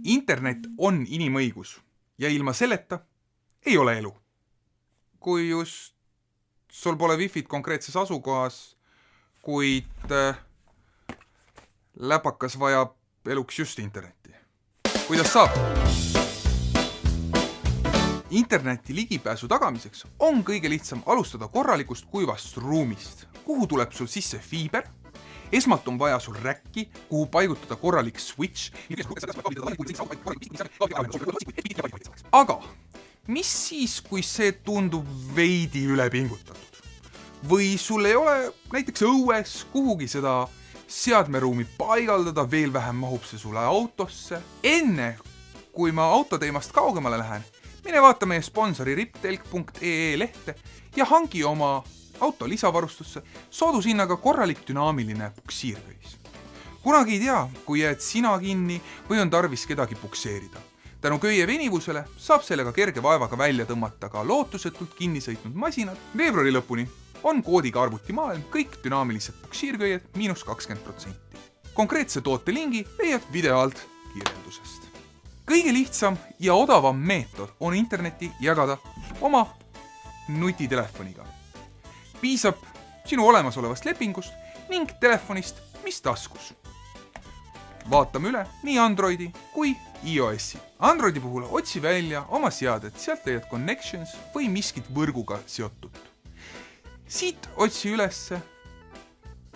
Internet on inimõigus ja ilma selleta ei ole elu. Kui just sul pole wifit konkreetses asukohas, kuid läpakas vajab eluks just internetti. Kuidas saab? Interneti ligipääsu tagamiseks on kõige lihtsam alustada korralikust kuivast ruumist, kuhu tuleb sul sisse fiiber. Esmalt on vaja sul räkki, kuhu paigutada korralik switch. Aga mis siis, kui see tundub veidi ülepingutatud? Või sul ei ole näiteks õues kuhugi seda seadmeruumi paigaldada, veel vähem mahub see sulle autosse. Enne, kui ma autoteemast kaugemale lähen, mine vaata meie sponsori riptelk.ee lehte ja hangi oma auto lisavarustusse soodushinnaga korralik dünaamiline puksiirköis. Kunagi ei tea, kui jääd sina kinni või on tarvis kedagi pukseerida. Tänu köie venivusele saab sellega kerge vaevaga välja tõmmata ka lootusetult kinni sõitnud masinad. Veebruari lõpuni on koodiga arvutimaailm kõik dünaamilised puksiirköied -20%. Konkreetse toote lingi leiad video alt kirjeldusest. Kõige lihtsam ja odavam meetod on internetti jagada oma nutitelefoniga. Piisab sinu olemasolevast lepingust ning telefonist, mis taskus. Vaatame üle nii Androidi kui iOS-i. Androidi puhul otsi välja oma seadet, sealt leiad Connections või miskit võrguga seotud. Siit otsi ülesse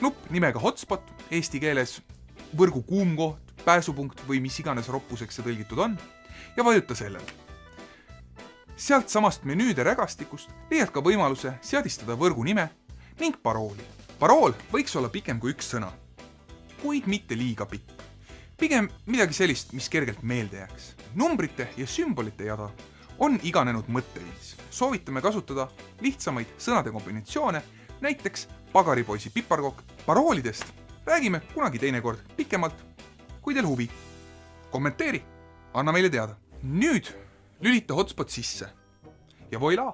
nupp nimega Hotspot, eesti keeles võrgu kuumkoht, pääsupunkt või mis iganes roppuseks see tõlgitud on, ja vajuta sellele. Sealt samast menüüde rägastikust leiad ka võimaluse seadistada võrgu nime ning parooli. Parool võiks olla pikem kui üks sõna, kuid mitte liiga pikk. Pigem midagi sellist, mis kergelt meelde jääks. Numbrite ja sümbolite jada on iganenud mõtteviis. Soovitame kasutada lihtsamaid sõnade kombinatsioone, näiteks pagaripoisi piparkokk. Paroolidest räägime kunagi teinekord pikemalt, kui teil huvi. Kommenteeri, anna meile teada. Nüüd lülita hotspot sisse ja voila,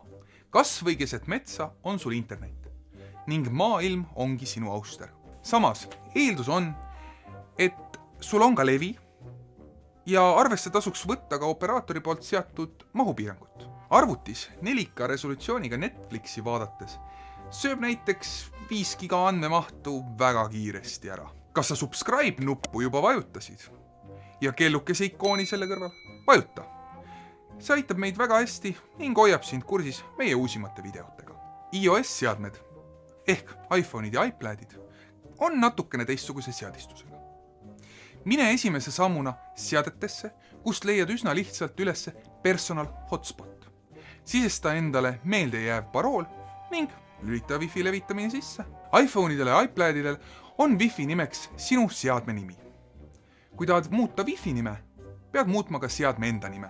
kas või keset metsa on sul internet ning maailm ongi sinu auster. Samas, eeldus on, et sul on ka levi ja arvesse tasuks võtta ka operaatori poolt seatud mahupiirangut. Arvutis 4K resolutsiooniga Netflixi vaadates sööb näiteks 5 giga andmemahtu väga kiiresti ära. Kas sa subscribe nuppu juba vajutasid ja kellukese ikooni selle kõrval? Vajuta. See aitab meid väga hästi ning hoiab sind kursis meie uusimate videotega. iOS-seadmed ehk iPhone'id ja iPadid on natukene teistsuguse seadistusega. Mine esimese sammuna seadetesse, kust leiad üsna lihtsalt ülesse personal hotspot. Sisesta endale meeldejääv parool ning lülita wifi levitamine sisse. iPhone'idele ja iPadidel on wifi nimeks sinu seadme nimi. Kui tahad muuta wifi nime, pead muutma ka seadme enda nime,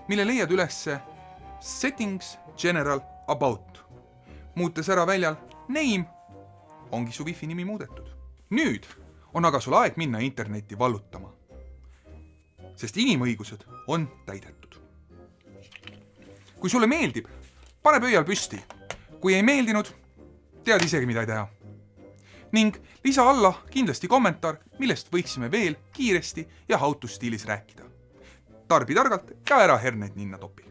mille leiad ülesse Settings General About. Muutes ära väljal Name, ongi su wifi nimi muudetud. Nüüd on aga sul aeg minna internetti vallutama, sest inimõigused on täidetud. Kui sulle meeldib, pane pöial püsti. Kui ei meeldinud, tead isegi mida ei teha. Ning lisa alla kindlasti kommentaar, millest võiksime veel kiiresti ja how to stiilis rääkida. Tarbi targalt ja ära herneid ninna topi.